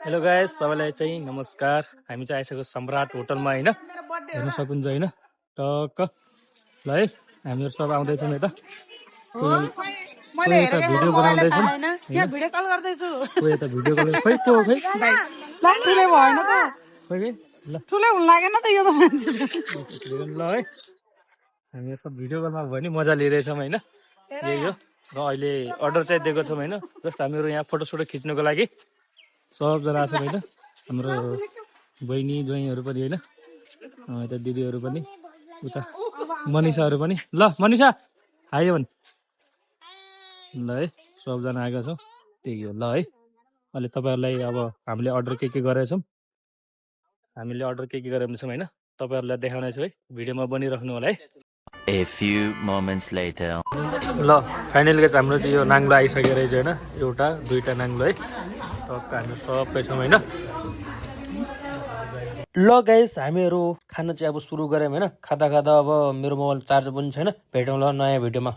Hello guys, सबैलाई चाहिँ नमस्कार। हामी चाहिँ आइसकेको सम्राट होटलमा हैन, हेर्न सक्नुहुन्छ हैन, टक्क ल है। हामीहरु सब आउँदैछौँ यता। मैले हेरेको भिडियो मोबाइलले बनाउँदैछौँ थाहा हैन के भिडियो कल गर्दैछु कोही यता भिडियो कल खै को हो खै ल ठुले भएन त खै खै ल ठुले हुन लागेन त यो त मान्छे ल है। हामी सब भिडियो कलमा भयो नि मजा लिइरहेछौँ हैन। यही हो। र अहिले अर्डर चाहिँ दिएको छौँ हैन। जस्ट हामीहरु यहाँ फोटो सोटो खिच्नको लागि सबजना आछौँ हैन। हाम्रो बहिनी ज्वाइँहरू पनि हैन, यता दिदीहरू पनि, उता मनिषाहरू पनि। ल मनिषा आयो भने ल है, सबजना आएका छौँ। त्यही हो ल है। अहिले तपाईँहरूलाई अब हामीले अर्डर के गरेका छौँ, हामीले अर्डर के गरेका छौँ हैन, तपाईँहरूलाई देखाउने छु है। भिडियोमा बनिराख्नु होला है। A few moments later. ल फाइनली चाहिँ हाम्रो चाहिँ यो नाङ्लो आइसकेको रहेछ हैन। एउटा दुईटा नाङ्लो है, टक्क हामी सबै छौँ हैन। ल गाइस, हामीहरू खाना चाहिँ अब सुरु गऱ्यौँ हैन। खाँदा खाँदा अब मेरो मोबाइल चार्ज पनि छैन। भेटौँ ल नयाँ भिडियोमा।